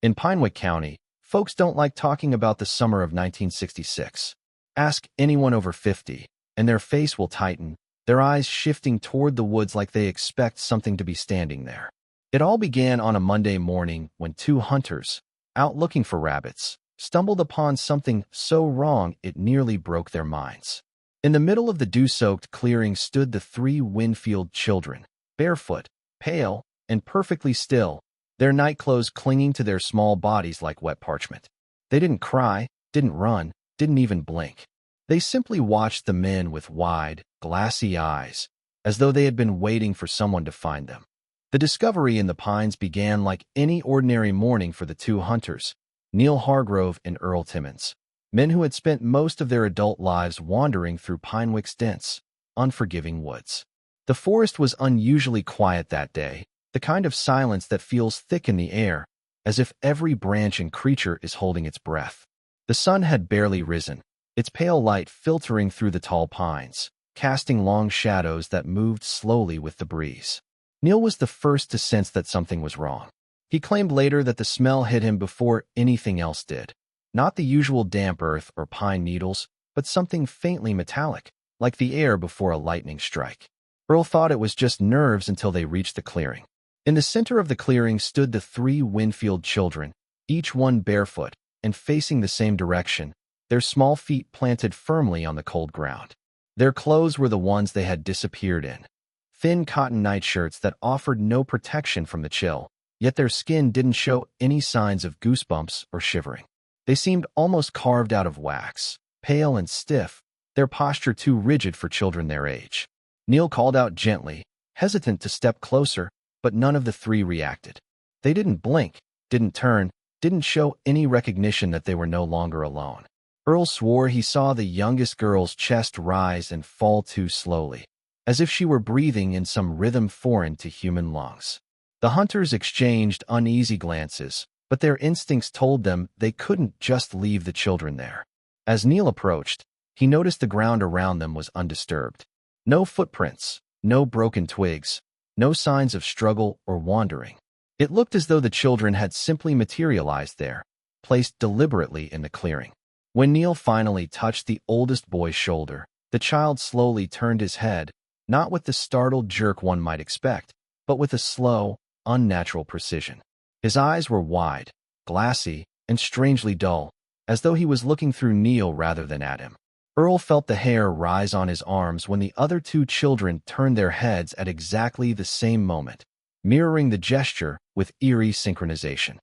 In Pinewick County, folks don't like talking about the summer of 1966. Ask anyone over 50, and their face will tighten, their eyes shifting toward the woods like they expect something to be standing there. It all began on a Monday morning when two hunters, out looking for rabbits, stumbled upon something so wrong it nearly broke their minds. In the middle of the dew-soaked clearing stood the three Winfield children, barefoot, pale, and perfectly still, their nightclothes clinging to their small bodies like wet parchment. They didn't cry, didn't run, didn't even blink. They simply watched the men with wide, glassy eyes, as though they had been waiting for someone to find them. The discovery in the pines began like any ordinary morning for the two hunters, Neil Hargrove and Earl Timmons, men who had spent most of their adult lives wandering through Pinewick's dense, unforgiving woods. The forest was unusually quiet that day, the kind of silence that feels thick in the air, as if every branch and creature is holding its breath. The sun had barely risen, its pale light filtering through the tall pines, casting long shadows that moved slowly with the breeze. Neil was the first to sense that something was wrong. He claimed later that the smell hit him before anything else did. Not the usual damp earth or pine needles, but something faintly metallic, like the air before a lightning strike. Earl thought it was just nerves until they reached the clearing. In the center of the clearing stood the three Winfield children, each one barefoot and facing the same direction, their small feet planted firmly on the cold ground. Their clothes were the ones they had disappeared in. Thin cotton nightshirts that offered no protection from the chill, yet their skin didn't show any signs of goosebumps or shivering. They seemed almost carved out of wax, pale and stiff, their posture too rigid for children their age. Neil called out gently, hesitant to step closer, but none of the three reacted. They didn't blink, didn't turn, didn't show any recognition that they were no longer alone. Earl swore he saw the youngest girl's chest rise and fall too slowly, as if she were breathing in some rhythm foreign to human lungs. The hunters exchanged uneasy glances, but their instincts told them they couldn't just leave the children there. As Neil approached, he noticed the ground around them was undisturbed. No footprints, no broken twigs, no signs of struggle or wandering. It looked as though the children had simply materialized there, placed deliberately in the clearing. When Neil finally touched the oldest boy's shoulder, the child slowly turned his head, not with the startled jerk one might expect, but with a slow, unnatural precision. His eyes were wide, glassy, and strangely dull, as though he was looking through Neil rather than at him. Earl felt the hair rise on his arms when the other two children turned their heads at exactly the same moment, mirroring the gesture with eerie synchronization.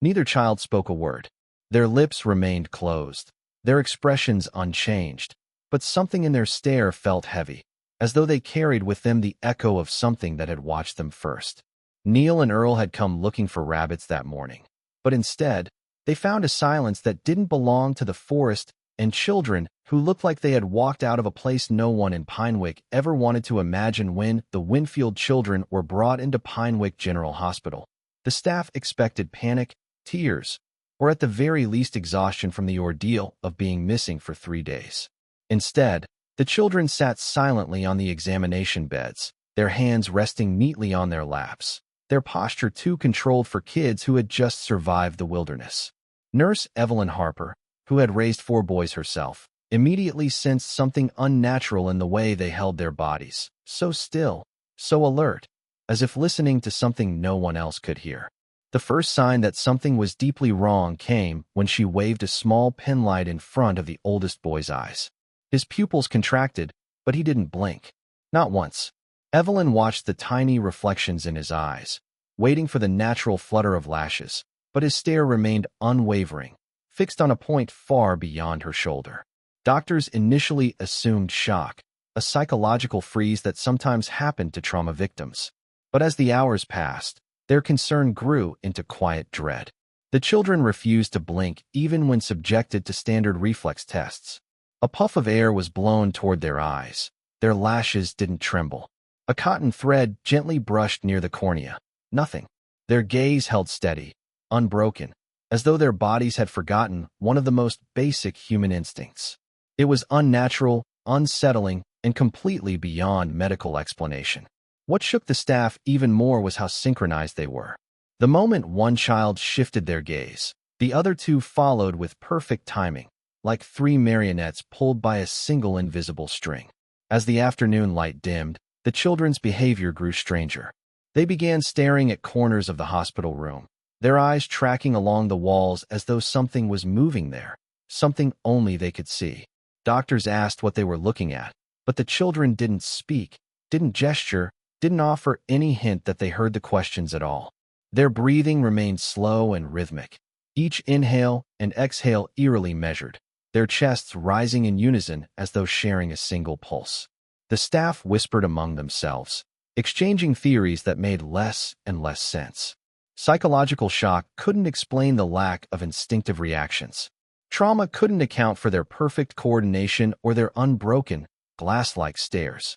Neither child spoke a word. Their lips remained closed, their expressions unchanged, but something in their stare felt heavy, as though they carried with them the echo of something that had watched them first. Neil and Earl had come looking for rabbits that morning, but instead, they found a silence that didn't belong to the forest and children who looked like they had walked out of a place no one in Pinewick ever wanted to imagine. When the Winfield children were brought into Pinewick General Hospital, the staff expected panic, tears, or at the very least exhaustion from the ordeal of being missing for 3 days. Instead, the children sat silently on the examination beds, their hands resting neatly on their laps, their posture too controlled for kids who had just survived the wilderness. Nurse Evelyn Harper, who had raised 4 boys herself, immediately sensed something unnatural in the way they held their bodies, so still, so alert, as if listening to something no one else could hear. The first sign that something was deeply wrong came when she waved a small penlight in front of the oldest boy's eyes. His pupils contracted, but he didn't blink. Not once. Evelyn watched the tiny reflections in his eyes, waiting for the natural flutter of lashes, but his stare remained unwavering, fixed on a point far beyond her shoulder. Doctors initially assumed shock, a psychological freeze that sometimes happened to trauma victims. But as the hours passed, their concern grew into quiet dread. The children refused to blink even when subjected to standard reflex tests. A puff of air was blown toward their eyes. Their lashes didn't tremble. A cotton thread gently brushed near the cornea. Nothing. Their gaze held steady, unbroken, as though their bodies had forgotten one of the most basic human instincts. It was unnatural, unsettling, and completely beyond medical explanation. What shook the staff even more was how synchronized they were. The moment one child shifted their gaze, the other two followed with perfect timing, like three marionettes pulled by a single invisible string. As the afternoon light dimmed, the children's behavior grew stranger. They began staring at corners of the hospital room, their eyes tracking along the walls as though something was moving there, something only they could see. Doctors asked what they were looking at, but the children didn't speak, didn't gesture, didn't offer any hint that they heard the questions at all. Their breathing remained slow and rhythmic, each inhale and exhale eerily measured, their chests rising in unison as though sharing a single pulse. The staff whispered among themselves, exchanging theories that made less and less sense. Psychological shock couldn't explain the lack of instinctive reactions. Trauma couldn't account for their perfect coordination or their unbroken, glass-like stares.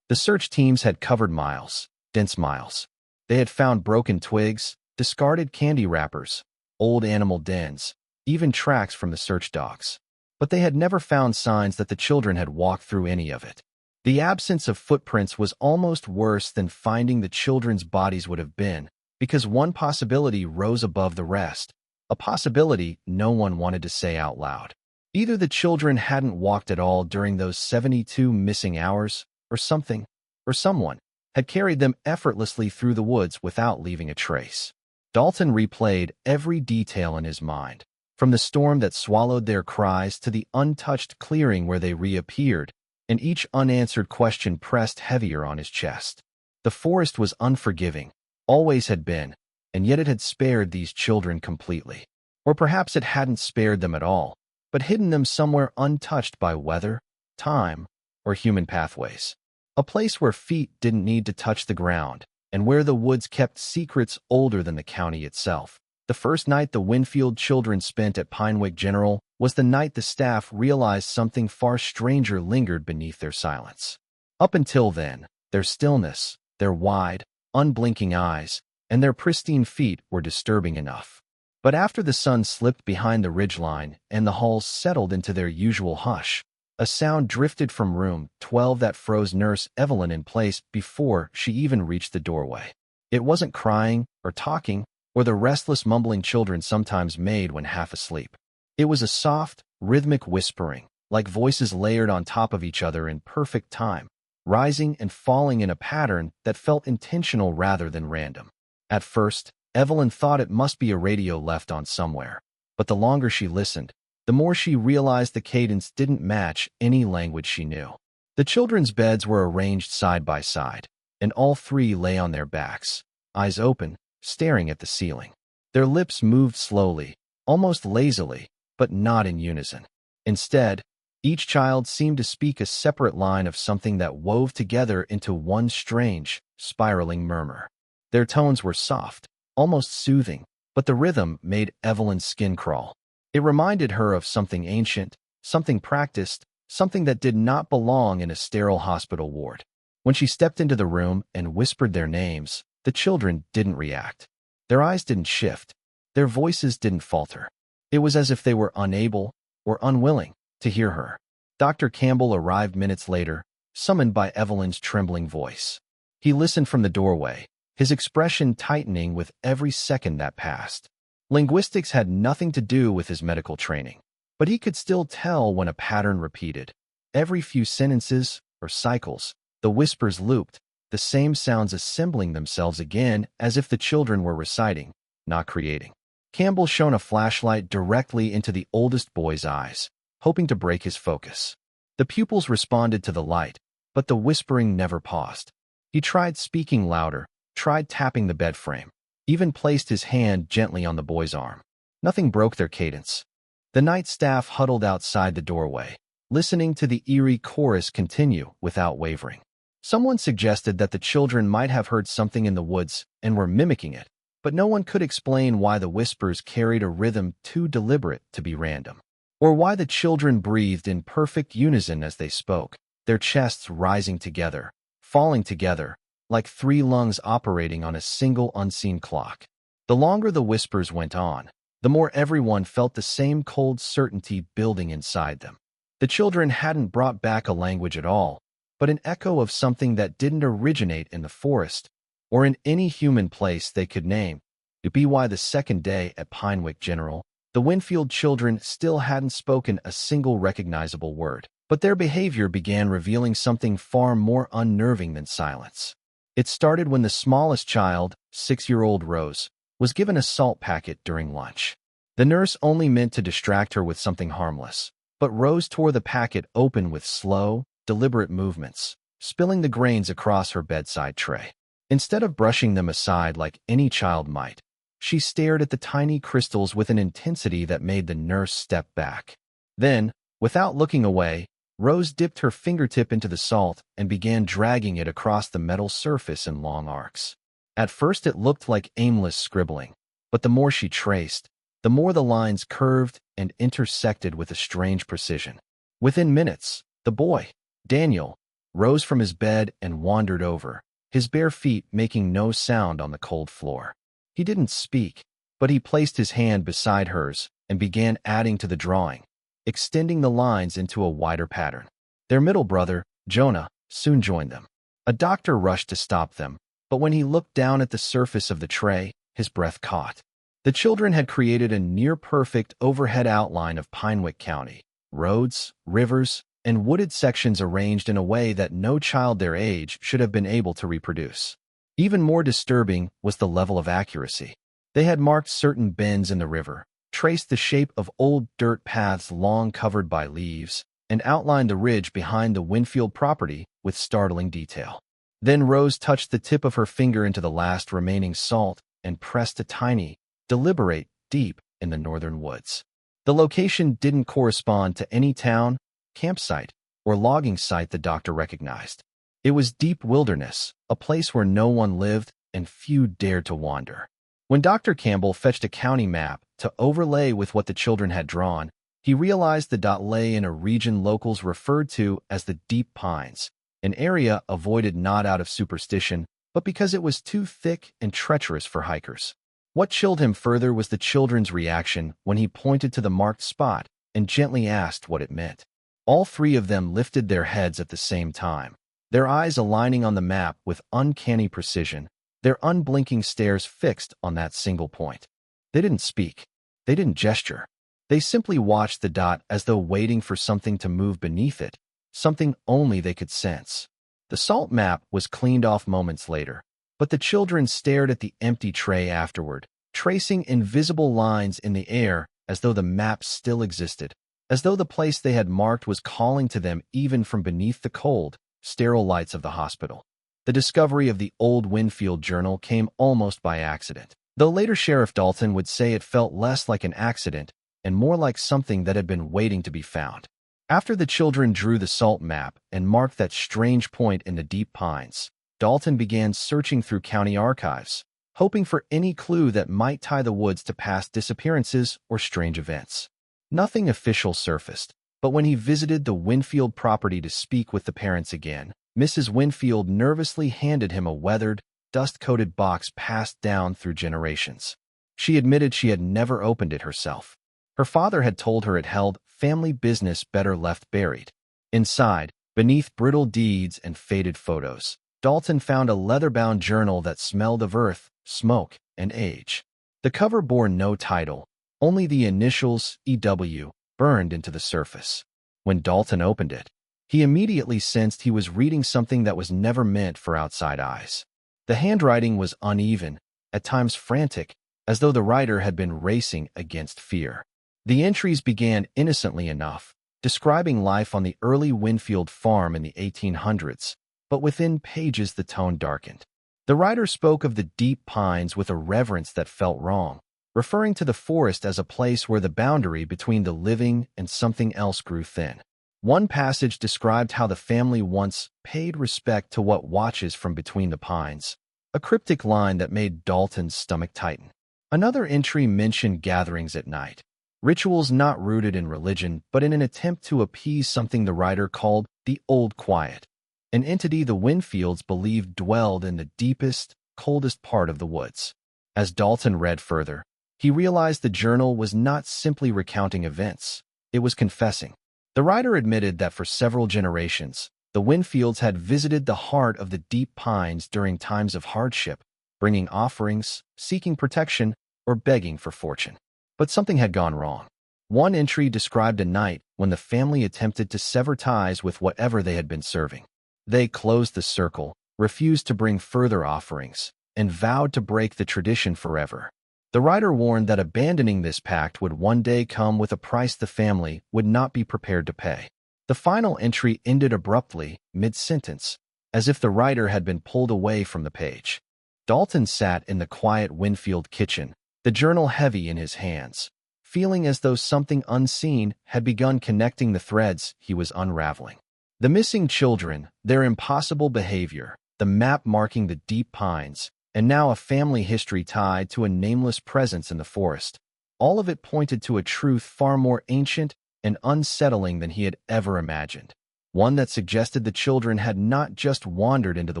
The search teams had covered miles, dense miles. They had found broken twigs, discarded candy wrappers, old animal dens, even tracks from the search dogs. But they had never found signs that the children had walked through any of it. The absence of footprints was almost worse than finding the children's bodies would have been, because one possibility rose above the rest, a possibility no one wanted to say out loud. Either the children hadn't walked at all during those 72 missing hours, or something, or someone, had carried them effortlessly through the woods without leaving a trace. Dalton replayed every detail in his mind, from the storm that swallowed their cries to the untouched clearing where they reappeared, and each unanswered question pressed heavier on his chest. The forest was unforgiving, always had been, and yet it had spared these children completely. Or perhaps it hadn't spared them at all, but hidden them somewhere untouched by weather, time, or human pathways. A place where feet didn't need to touch the ground, and where the woods kept secrets older than the county itself. The first night the Winfield children spent at Pinewick General was the night the staff realized something far stranger lingered beneath their silence. Up until then, their stillness, their wide, unblinking eyes, and their pristine feet were disturbing enough. But after the sun slipped behind the ridgeline and the halls settled into their usual hush, a sound drifted from room 12 that froze Nurse Evelyn in place before she even reached the doorway. It wasn't crying or talking or the restless mumbling children sometimes made when half asleep. It was a soft, rhythmic whispering, like voices layered on top of each other in perfect time, rising and falling in a pattern that felt intentional rather than random. At first, Evelyn thought it must be a radio left on somewhere, but the longer she listened, the more she realized the cadence didn't match any language she knew. The children's beds were arranged side by side, and all three lay on their backs, eyes open, staring at the ceiling. Their lips moved slowly, almost lazily, but not in unison. Instead, each child seemed to speak a separate line of something that wove together into one strange, spiraling murmur. Their tones were soft, almost soothing, but the rhythm made Evelyn's skin crawl. It reminded her of something ancient, something practiced, something that did not belong in a sterile hospital ward. When she stepped into the room and whispered their names, the children didn't react. Their eyes didn't shift. Their voices didn't falter. It was as if they were unable, or unwilling, to hear her. Dr. Campbell arrived minutes later, summoned by Evelyn's trembling voice. He listened from the doorway, his expression tightening with every second that passed. Linguistics had nothing to do with his medical training, but he could still tell when a pattern repeated. Every few sentences, or cycles, the whispers looped, the same sounds assembling themselves again as if the children were reciting, not creating. Campbell shone a flashlight directly into the oldest boy's eyes, hoping to break his focus. The pupils responded to the light, but the whispering never paused. He tried speaking louder, tried tapping the bed frame, even placed his hand gently on the boy's arm. Nothing broke their cadence. The night staff huddled outside the doorway, listening to the eerie chorus continue without wavering. Someone suggested that the children might have heard something in the woods and were mimicking it, but no one could explain why the whispers carried a rhythm too deliberate to be random, or why the children breathed in perfect unison as they spoke, their chests rising together, falling together, like three lungs operating on a single unseen clock. The longer the whispers went on, the more everyone felt the same cold certainty building inside them. The children hadn't brought back a language at all, but an echo of something that didn't originate in the forest, or in any human place they could name. To be why the second day at Pinewick General, the Winfield children still hadn't spoken a single recognizable word, but their behavior began revealing something far more unnerving than silence. It started when the smallest child, 6-year-old Rose, was given a salt packet during lunch. The nurse only meant to distract her with something harmless, but Rose tore the packet open with slow, deliberate movements, spilling the grains across her bedside tray. Instead of brushing them aside like any child might, she stared at the tiny crystals with an intensity that made the nurse step back. Then, without looking away, Rose dipped her fingertip into the salt and began dragging it across the metal surface in long arcs. At first it looked like aimless scribbling, but the more she traced, the more the lines curved and intersected with a strange precision. Within minutes, the boy, Daniel, rose from his bed and wandered over, his bare feet making no sound on the cold floor. He didn't speak, but he placed his hand beside hers and began adding to the drawing, extending the lines into a wider pattern. Their middle brother, Jonah, soon joined them. A doctor rushed to stop them, but when he looked down at the surface of the tray, his breath caught. The children had created a near-perfect overhead outline of Pinewick County, roads, rivers, and wooded sections arranged in a way that no child their age should have been able to reproduce. Even more disturbing was the level of accuracy. They had marked certain bends in the river, traced the shape of old dirt paths long covered by leaves, and outlined the ridge behind the Winfield property with startling detail. Then Rose touched the tip of her finger into the last remaining salt and pressed a tiny, deliberate deep in the northern woods. The location didn't correspond to any town, campsite, or logging site the doctor recognized. It was deep wilderness, a place where no one lived and few dared to wander. When Dr. Campbell fetched a county map to overlay with what the children had drawn, he realized the dot lay in a region locals referred to as the Deep Pines, an area avoided not out of superstition, but because it was too thick and treacherous for hikers. What chilled him further was the children's reaction when he pointed to the marked spot and gently asked what it meant. All three of them lifted their heads at the same time, their eyes aligning on the map with uncanny precision, their unblinking stares fixed on that single point. They didn't speak. They didn't gesture. They simply watched the dot as though waiting for something to move beneath it, something only they could sense. The salt map was cleaned off moments later, but the children stared at the empty tray afterward, tracing invisible lines in the air as though the map still existed, as though the place they had marked was calling to them even from beneath the cold, sterile lights of the hospital. The discovery of the old Winfield journal came almost by accident, though later Sheriff Dalton would say it felt less like an accident and more like something that had been waiting to be found. After the children drew the salt map and marked that strange point in the Deep Pines, Dalton began searching through county archives, hoping for any clue that might tie the woods to past disappearances or strange events. Nothing official surfaced, but when he visited the Winfield property to speak with the parents again, Mrs. Winfield nervously handed him a weathered, dust-coated box passed down through generations. She admitted she had never opened it herself. Her father had told her it held family business better left buried. Inside, beneath brittle deeds and faded photos, Dalton found a leather-bound journal that smelled of earth, smoke, and age. The cover bore no title, only the initials EW burned into the surface. When Dalton opened it, he immediately sensed he was reading something that was never meant for outside eyes. The handwriting was uneven, at times frantic, as though the writer had been racing against fear. The entries began innocently enough, describing life on the early Winfield farm in the 1800s, but within pages the tone darkened. The writer spoke of the Deep Pines with a reverence that felt wrong, referring to the forest as a place where the boundary between the living and something else grew thin. One passage described how the family once paid respect to what watches from between the pines, a cryptic line that made Dalton's stomach tighten. Another entry mentioned gatherings at night, rituals not rooted in religion but in an attempt to appease something the writer called the Old Quiet, an entity the Winfields believed dwelled in the deepest, coldest part of the woods. As Dalton read further, he realized the journal was not simply recounting events, it was confessing. The writer admitted that for several generations, the Winfields had visited the heart of the Deep Pines during times of hardship, bringing offerings, seeking protection, or begging for fortune. But something had gone wrong. One entry described a night when the family attempted to sever ties with whatever they had been serving. They closed the circle, refused to bring further offerings, and vowed to break the tradition forever. The writer warned that abandoning this pact would one day come with a price the family would not be prepared to pay. The final entry ended abruptly, mid-sentence, as if the writer had been pulled away from the page. Dalton sat in the quiet Winfield kitchen, the journal heavy in his hands, feeling as though something unseen had begun connecting the threads he was unraveling. The missing children, their impossible behavior, the map marking the deep pines, and now a family history tied to a nameless presence in the forest. All of it pointed to a truth far more ancient and unsettling than he had ever imagined. One that suggested the children had not just wandered into the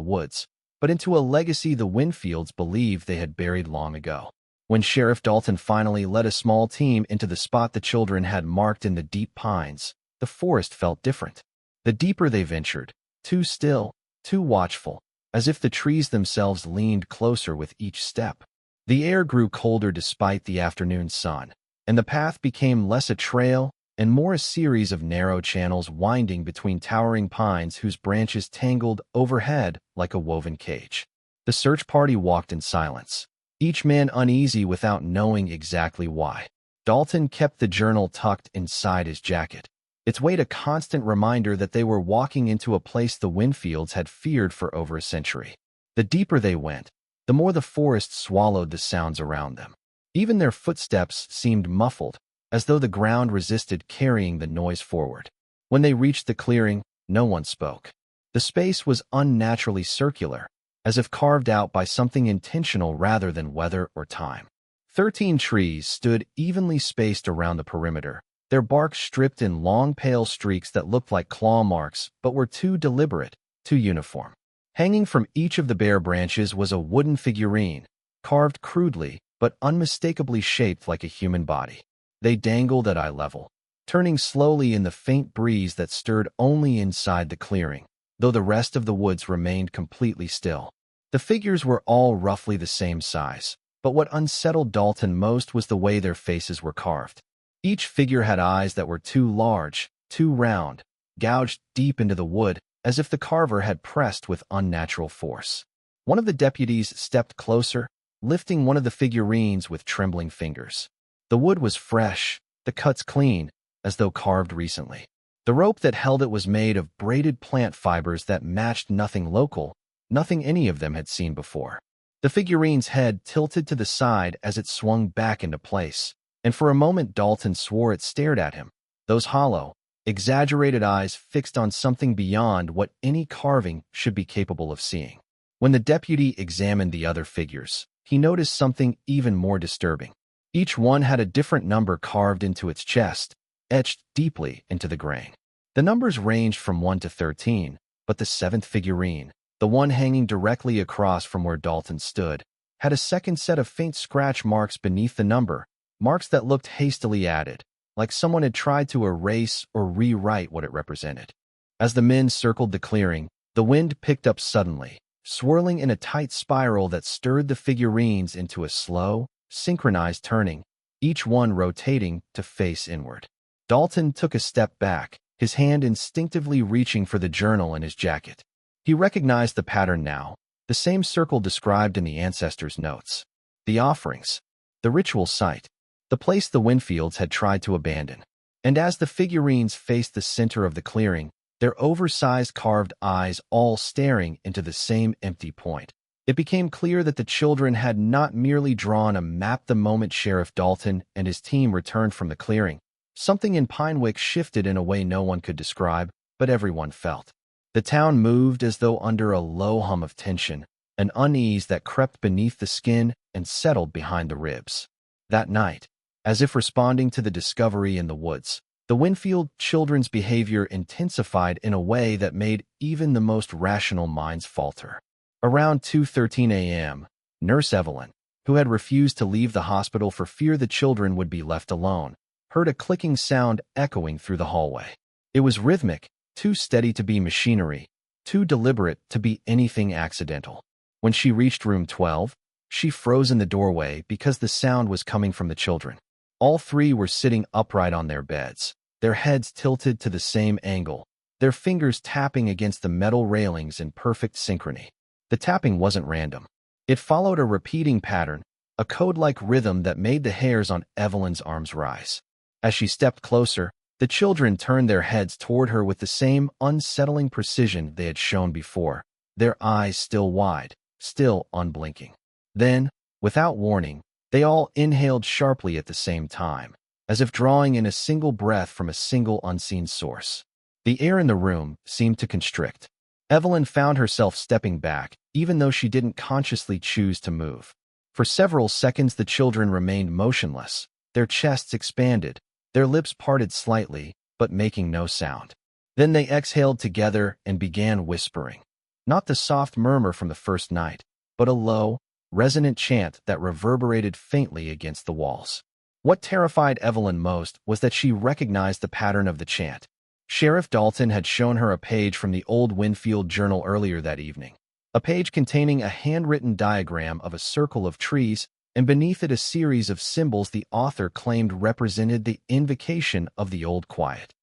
woods, but into a legacy the Winfields believed they had buried long ago. When Sheriff Dalton finally led a small team into the spot the children had marked in the deep pines, the forest felt different. The deeper they ventured, too still, too watchful, as if the trees themselves leaned closer with each step. The air grew colder despite the afternoon sun, and the path became less a trail and more a series of narrow channels winding between towering pines whose branches tangled overhead like a woven cage. The search party walked in silence, each man uneasy without knowing exactly why. Dalton kept the journal tucked inside his jacket, its weight a constant reminder that they were walking into a place the Winfields had feared for over a century. The deeper they went, the more the forest swallowed the sounds around them. Even their footsteps seemed muffled, as though the ground resisted carrying the noise forward. When they reached the clearing, no one spoke. The space was unnaturally circular, as if carved out by something intentional rather than weather or time. 13 trees stood evenly spaced around the perimeter, their bark stripped in long pale streaks that looked like claw marks but were too deliberate, too uniform. Hanging from each of the bare branches was a wooden figurine, carved crudely but unmistakably shaped like a human body. They dangled at eye level, turning slowly in the faint breeze that stirred only inside the clearing, though the rest of the woods remained completely still. The figures were all roughly the same size, but what unsettled Dalton most was the way their faces were carved. Each figure had eyes that were too large, too round, gouged deep into the wood, as if the carver had pressed with unnatural force. One of the deputies stepped closer, lifting one of the figurines with trembling fingers. The wood was fresh, the cuts clean, as though carved recently. The rope that held it was made of braided plant fibers that matched nothing local, nothing any of them had seen before. The figurine's head tilted to the side as it swung back into place, and for a moment Dalton swore it stared at him, those hollow, exaggerated eyes fixed on something beyond what any carving should be capable of seeing. When the deputy examined the other figures, he noticed something even more disturbing. Each one had a different number carved into its chest, etched deeply into the grain. The numbers ranged from 1 to 13, but the seventh figurine, the one hanging directly across from where Dalton stood, had a second set of faint scratch marks beneath the number, marks that looked hastily added, like someone had tried to erase or rewrite what it represented. As the men circled the clearing, the wind picked up suddenly, swirling in a tight spiral that stirred the figurines into a slow, synchronized turning, each one rotating to face inward. Dalton took a step back, his hand instinctively reaching for the journal in his jacket. He recognized the pattern now, the same circle described in the ancestors' notes. The offerings, the ritual site, the place the Winfields had tried to abandon. And as the figurines faced the center of the clearing, their oversized carved eyes all staring into the same empty point, it became clear that the children had not merely drawn a map the moment Sheriff Dalton and his team returned from the clearing. Something in Pinewick shifted in a way no one could describe, but everyone felt. The town moved as though under a low hum of tension, an unease that crept beneath the skin and settled behind the ribs. That night, as if responding to the discovery in the woods, the Winfield children's behavior intensified in a way that made even the most rational minds falter. Around 2:13 a.m., Nurse Evelyn, who had refused to leave the hospital for fear the children would be left alone, heard a clicking sound echoing through the hallway. It was rhythmic, too steady to be machinery, too deliberate to be anything accidental. When she reached room 12, She froze in the doorway because the sound was coming from the children. All three were sitting upright on their beds, their heads tilted to the same angle, their fingers tapping against the metal railings in perfect synchrony. The tapping wasn't random. It followed a repeating pattern, a code-like rhythm that made the hairs on Evelyn's arms rise. As she stepped closer, the children turned their heads toward her with the same unsettling precision they had shown before, their eyes still wide, still unblinking. Then, without warning, they all inhaled sharply at the same time, as if drawing in a single breath from a single unseen source. The air in the room seemed to constrict. Evelyn found herself stepping back, even though she didn't consciously choose to move. For several seconds the children remained motionless, their chests expanded, their lips parted slightly, but making no sound. Then they exhaled together and began whispering. Not the soft murmur from the first night, but a low, resonant chant that reverberated faintly against the walls. What terrified Evelyn most was that she recognized the pattern of the chant. Sheriff Dalton had shown her a page from the old Winfield journal earlier that evening, a page containing a handwritten diagram of a circle of trees, and beneath it a series of symbols the author claimed represented the invocation of the old quiet.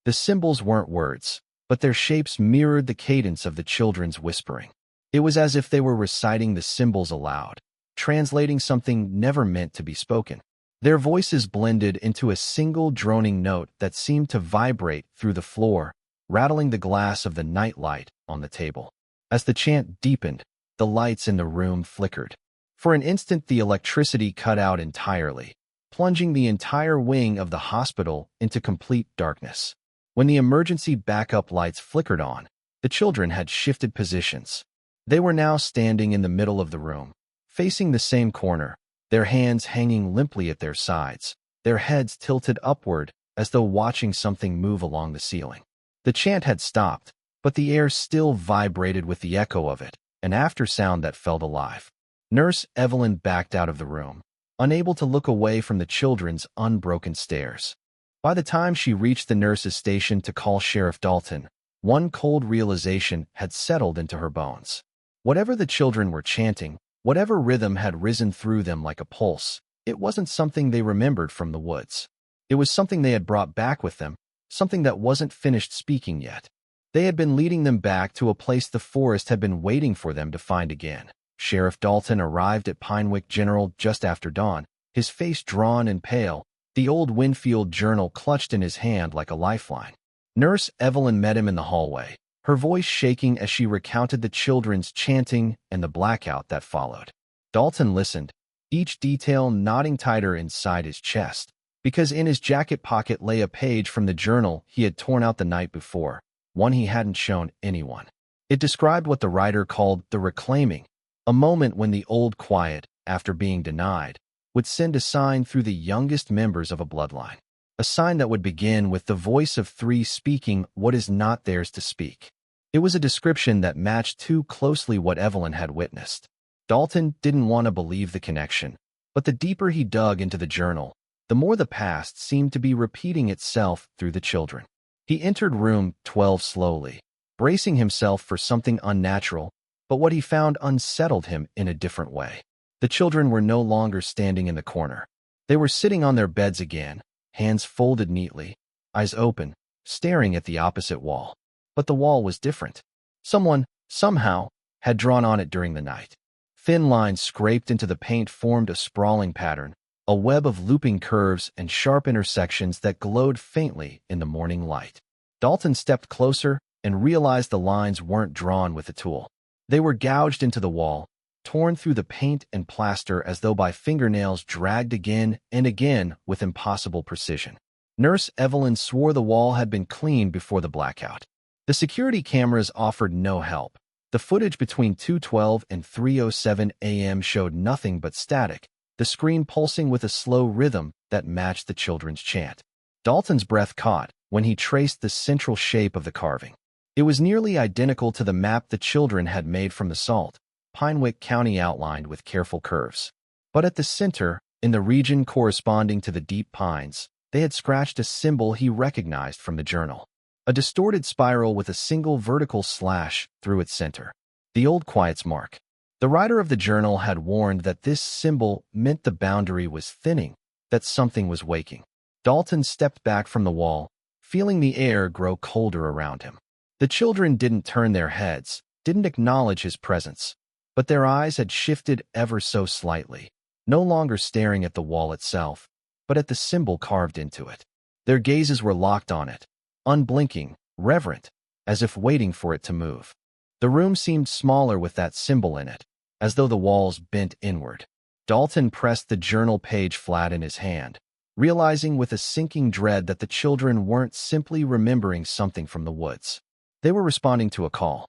The symbols weren't words, but their shapes mirrored the cadence of the children's whispering. It was as if they were reciting the symbols aloud, translating something never meant to be spoken. Their voices blended into a single droning note that seemed to vibrate through the floor, rattling the glass of the nightlight on the table. As the chant deepened, the lights in the room flickered. For an instant the electricity cut out entirely, plunging the entire wing of the hospital into complete darkness. When the emergency backup lights flickered on, the children had shifted positions. They were now standing in the middle of the room, facing the same corner, their hands hanging limply at their sides, their heads tilted upward as though watching something move along the ceiling. The chant had stopped, but the air still vibrated with the echo of it, an aftersound that felt alive. Nurse Evelyn backed out of the room, unable to look away from the children's unbroken stares. By the time she reached the nurse's station to call Sheriff Dalton, one cold realization had settled into her bones. Whatever the children were chanting, whatever rhythm had risen through them like a pulse, it wasn't something they remembered from the woods. It was something they had brought back with them, something that wasn't finished speaking yet. They had been leading them back to a place the forest had been waiting for them to find again. Sheriff Dalton arrived at Pinewick General just after dawn, his face drawn and pale, the old Winfield journal clutched in his hand like a lifeline. Nurse Evelyn met him in the hallway, her voice shaking as she recounted the children's chanting and the blackout that followed. Dalton listened, each detail knotting tighter inside his chest, because in his jacket pocket lay a page from the journal he had torn out the night before, one he hadn't shown anyone. It described what the writer called the reclaiming, a moment when the old quiet, after being denied, would send a sign through the youngest members of a bloodline. A sign that would begin with the voice of three speaking what is not theirs to speak. It was a description that matched too closely what Evelyn had witnessed. Dalton didn't want to believe the connection, but the deeper he dug into the journal, the more the past seemed to be repeating itself through the children. He entered room 12 slowly, bracing himself for something unnatural, but what he found unsettled him in a different way. The children were no longer standing in the corner. They were sitting on their beds again, hands folded neatly, eyes open, staring at the opposite wall. But the wall was different. Someone, somehow, had drawn on it during the night. Thin lines scraped into the paint formed a sprawling pattern, a web of looping curves and sharp intersections that glowed faintly in the morning light. Dalton stepped closer and realized the lines weren't drawn with a tool. They were gouged into the wall, torn through the paint and plaster as though by fingernails dragged again and again with impossible precision. Nurse Evelyn swore the wall had been cleaned before the blackout. The security cameras offered no help. The footage between 2:12 and 3:07 a.m. showed nothing but static, the screen pulsing with a slow rhythm that matched the children's chant. Dalton's breath caught when he traced the central shape of the carving. It was nearly identical to the map the children had made from the salt, Pinewick County outlined with careful curves. But at the center, in the region corresponding to the deep pines, they had scratched a symbol he recognized from the journal. A distorted spiral with a single vertical slash through its center. The old quiet's mark. The writer of the journal had warned that this symbol meant the boundary was thinning, that something was waking. Dalton stepped back from the wall, feeling the air grow colder around him. The children didn't turn their heads, didn't acknowledge his presence, but their eyes had shifted ever so slightly, no longer staring at the wall itself, but at the symbol carved into it. Their gazes were locked on it, unblinking, reverent, as if waiting for it to move. The room seemed smaller with that symbol in it, as though the walls bent inward. Dalton pressed the journal page flat in his hand, realizing with a sinking dread that the children weren't simply remembering something from the woods. They were responding to a call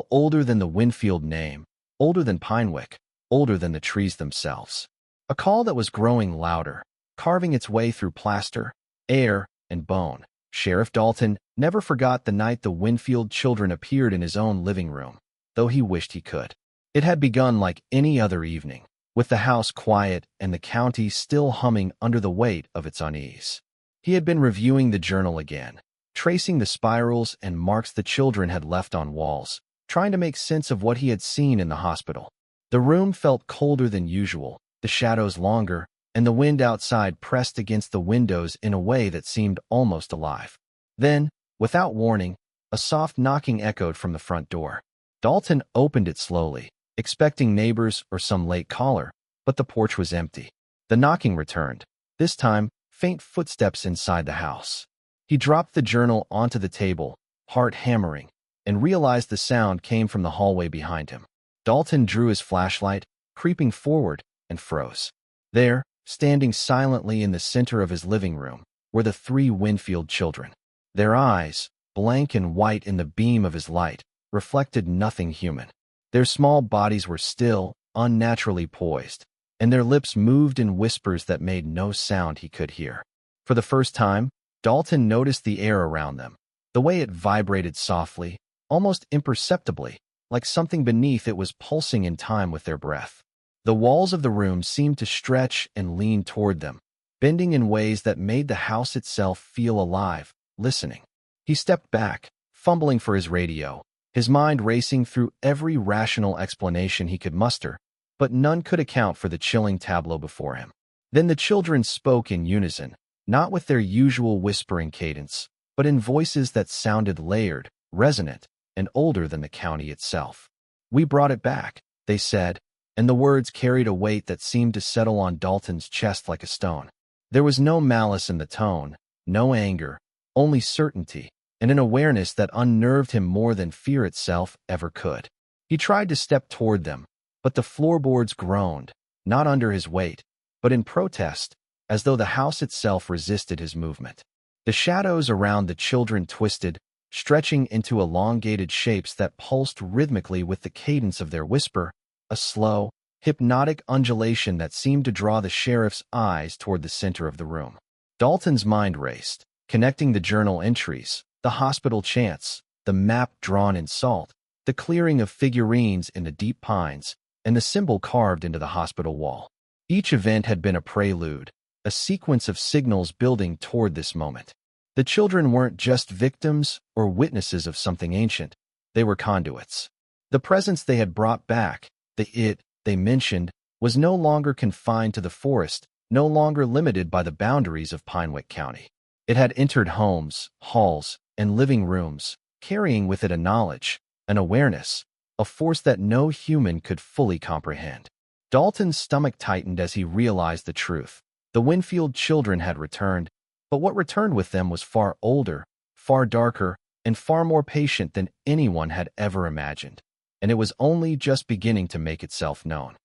older than the Winfield name, older than Pinewick, older than the trees themselves. A call that was growing louder, carving its way through plaster, air, and bone. Sheriff Dalton never forgot the night the Winfield children appeared in his own living room, though he wished he could. It had begun like any other evening, with the house quiet and the county still humming under the weight of its unease. He had been reviewing the journal again, tracing the spirals and marks the children had left on walls, trying to make sense of what he had seen in the hospital. The room felt colder than usual, the shadows longer, and the wind outside pressed against the windows in a way that seemed almost alive. Then, without warning, a soft knocking echoed from the front door. Dalton opened it slowly, expecting neighbors or some late caller, but the porch was empty. The knocking returned, this time faint footsteps inside the house. He dropped the journal onto the table, heart hammering, and realized the sound came from the hallway behind him. Dalton drew his flashlight, creeping forward, and froze. There, standing silently in the center of his living room, were the three Winfield children. Their eyes, blank and white in the beam of his light, reflected nothing human. Their small bodies were still, unnaturally poised, and their lips moved in whispers that made no sound he could hear. For the first time, Dalton noticed the air around them, the way it vibrated softly, almost imperceptibly, like something beneath it was pulsing in time with their breath. The walls of the room seemed to stretch and lean toward them, bending in ways that made the house itself feel alive, listening. He stepped back, fumbling for his radio, his mind racing through every rational explanation he could muster, but none could account for the chilling tableau before him. Then the children spoke in unison, not with their usual whispering cadence, but in voices that sounded layered, resonant, and older than the county itself. "We brought it back," they said, and the words carried a weight that seemed to settle on Dalton's chest like a stone. There was no malice in the tone, no anger, only certainty, and an awareness that unnerved him more than fear itself ever could. He tried to step toward them, but the floorboards groaned, not under his weight, but in protest, as though the house itself resisted his movement. The shadows around the children twisted, stretching into elongated shapes that pulsed rhythmically with the cadence of their whisper, a slow, hypnotic undulation that seemed to draw the sheriff's eyes toward the center of the room. Dalton's mind raced, connecting the journal entries, the hospital chants, the map drawn in salt, the clearing of figurines in the deep pines, and the symbol carved into the hospital wall. Each event had been a prelude, a sequence of signals building toward this moment. The children weren't just victims or witnesses of something ancient, they were conduits. The presence they had brought back, the it they mentioned, was no longer confined to the forest, no longer limited by the boundaries of Pinewick County. It had entered homes, halls, and living rooms, carrying with it a knowledge, an awareness, a force that no human could fully comprehend. Dalton's stomach tightened as he realized the truth. The Winfield children had returned, but what returned with them was far older, far darker, and far more patient than anyone had ever imagined, and it was only just beginning to make itself known.